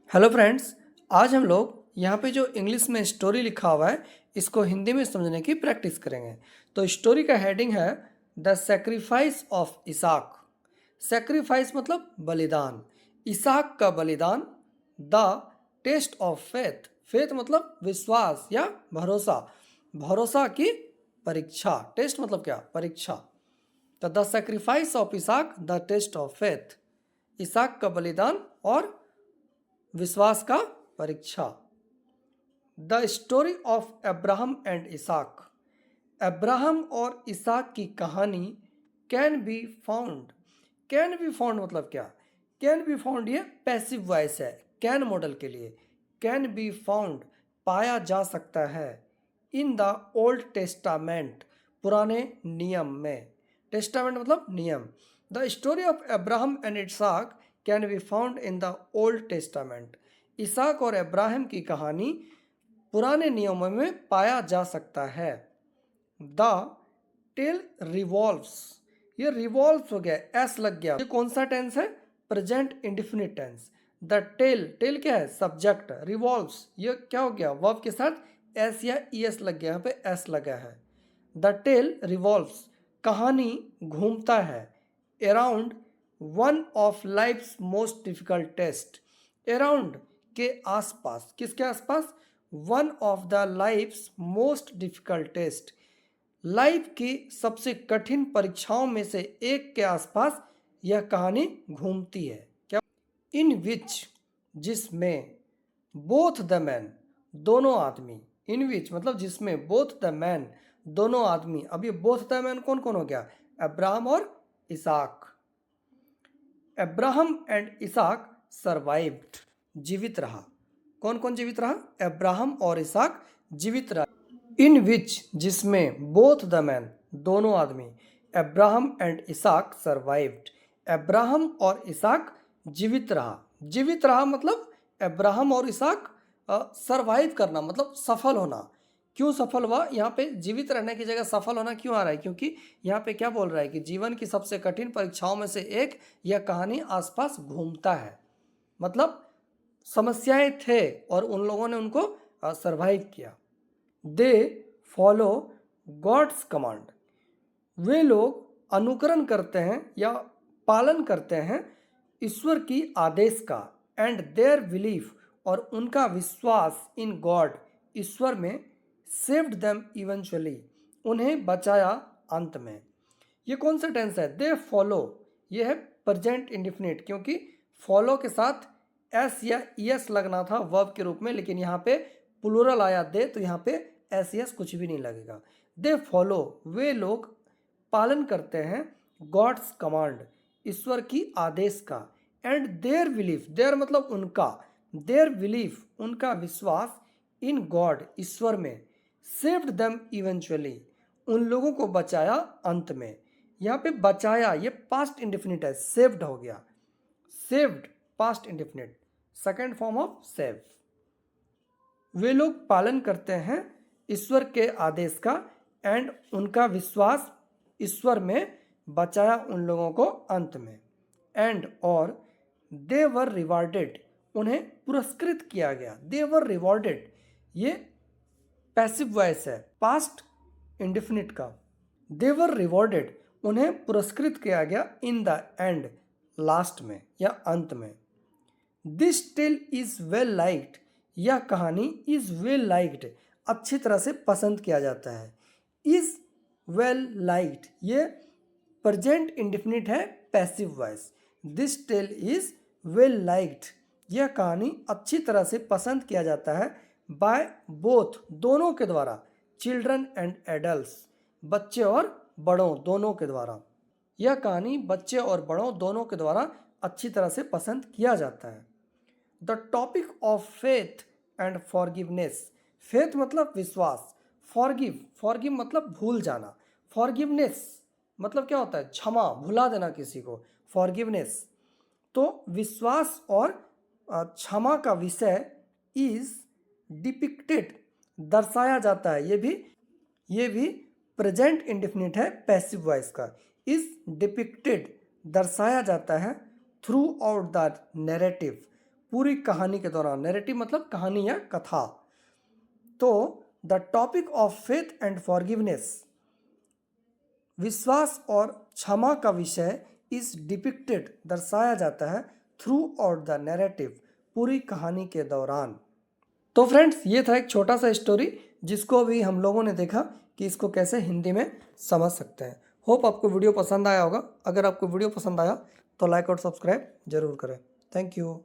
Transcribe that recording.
Hello friends. आज हम लोग यहाँ पे जो इंग्लिश में स्टोरी लिखा हुआ है इसको हिंदी में समझने की प्रैक्टिस करेंगे। तो स्टोरी का हेडिंग है the sacrifice of Isaac. Sacrifice मतलब बलिदान, इसाक का बलिदान। The test of faith, faith मतलब विश्वास या भरोसा, भरोसा की परीक्षा। टेस्ट मतलब क्या? परीक्षा। तो the sacrifice of Isaac, the test of faith, Isaac का बलिदान और विश्वास का परीक्षा। The story of Abraham and Isaac, Abraham और इसाक की कहानी can be found. Can be found मतलब क्या? कैन बी फाउंड ये पैसिव वॉइस है कैन मॉडल के लिए। कैन बी फाउंड पाया जा सकता है इन द ओल्ड टेस्टामेंट, पुराने नियम में। टेस्टामेंट मतलब नियम। The story of Abraham and Isaac can be found in the old testament. Isaac और अब्राहम की कहानी पुराने नियमों में पाया जा सकता है। द टेल रिवॉल्व्स, ये रिवॉल्व्स हो गया, एस लग गया। ये कौन सा टेंस है? Present indefinite tense. The tale, tale क्या है? सब्जेक्ट। रिवॉल्व्स ये क्या हो गया? वर्ब के साथ एस या ईएस लग गया, यहाँ पे एस लगा है। द टेल रिवॉल्व्स, कहानी घूमता है around one of life's most difficult test. Around के आसपास, किसके आसपास? One of the life's most difficult test, life की सबसे कठिन परीक्षाओं में से एक के आसपास यह कहानी घूमती है। क्या? इन विच, जिसमें, बोथ द मैन, दोनों आदमी। इन विच मतलब जिसमें, बोथ द मैन दोनों आदमी। अब ये बोथ द मैन कौन कौन हो गया? अब्राहम और Isaac. Abraham and Isaac survived, जीवित रहा। कौन कौन जीवित रहा? अब्राहम और इसाक जीवित रहा। इन विच, जिसमें, बोथ द मैन दोनों आदमी, Abraham and Isaac survived, Abraham और इसाक जीवित रहा। जीवित रहा मतलब अब्राहम और इसाक सर्वाइव करना मतलब सफल होना। क्यों सफल हुआ? यहाँ पे जीवित रहने की जगह सफल होना क्यों आ रहा है? क्योंकि यहाँ पे क्या बोल रहा है कि जीवन की सबसे कठिन परीक्षाओं में से एक यह कहानी आसपास घूमता है। मतलब समस्याएं थे और उन लोगों ने उनको सरवाइव किया। दे फॉलो गॉड्स कमांड, वे लोग अनुकरण करते हैं या पालन करते हैं ईश्वर की आदेश का। एंड देयर बिलीफ, और उनका विश्वास, इन गॉड, ईश्वर में, सेव्ड देम इवेंचुअली, उन्हें बचाया अंत में। ये कौन सा टेंस है? दे फॉलो, ये है प्रेजेंट इंडेफिनिट, क्योंकि फॉलो के साथ एस या ईएस लगना था वर्ब के रूप में, लेकिन यहाँ पे प्लूरल आया दे, तो यहाँ पे एस ईएस कुछ भी नहीं लगेगा। दे फॉलो, वे लोग पालन करते हैं गॉड्स कमांड, ईश्वर की आदेश का। एंड देयर बिलीफ, देयर मतलब उनका, देयर बिलीफ उनका विश्वास, इन गॉड ईश्वर में, सेव्ड देम इवेंचुअली, उन लोगों को बचाया अंत में। यहाँ पे बचाया ये पास्ट इंडेफिनिट है, सेव्ड हो गया। Saved past indefinite, second form of save. वे लोग पालन करते हैं ईश्वर के आदेश का, एंड उनका विश्वास, ईश्वर में, बचाया उन लोगों को अंत में। एंड और दे वर रिवार्डेड, उन्हें पुरस्कृत किया गया। दे वर रिवॉर्डेड ये पैसिव वॉइस है पास्ट इंडेफिनिट का। दे वर रिवॉर्डेड, उन्हें पुरस्कृत किया गया। इन द एंड, लास्ट में या अंत में। This tale is well liked, यह कहानी इज वेल लाइक्ड, अच्छी तरह से पसंद किया जाता है। इज वेल लाइक्ड ये प्रेजेंट इंडेफिनिट है passive voice. This tale is well liked, यह कहानी अच्छी तरह से पसंद किया जाता है। बाय बोथ, दोनों के द्वारा। चिल्ड्रन एंड एडल्ट्स, बच्चे और बड़ों दोनों के द्वारा। यह कहानी बच्चे और बड़ों दोनों के द्वारा अच्छी तरह से पसंद किया जाता है। The topic of faith and forgiveness, faith मतलब विश्वास, फॉरगिव, फॉरगिव मतलब भूल जाना, फॉरगिवनेस मतलब क्या होता है? क्षमा, भुला देना किसी को, फॉरगिवनेस। तो विश्वास और क्षमा का विषय इज डिपिक्टेड, दर्शाया जाता है। ये भी प्रेजेंट इंडेफिनिट है पैसिव वॉइस का। इज डिपिक्टेड दर्शाया जाता है थ्रू आउट द नैरेटिव, पूरी कहानी के दौरान, नैरेटिव मतलब कहानी या कथा। तो the topic of faith and forgiveness, विश्वास और क्षमा का विषय इज डिपिक्टेड, दर्शाया जाता है थ्रू आउट द नैरेटिव, पूरी कहानी के दौरान। तो फ्रेंड्स, ये था एक छोटा सा स्टोरी जिसको अभी हम लोगों ने देखा कि इसको कैसे हिंदी में समझ सकते हैं। होप आपको वीडियो पसंद आया होगा। अगर आपको वीडियो पसंद आया तो लाइक और सब्सक्राइब जरूर करें। Thank you.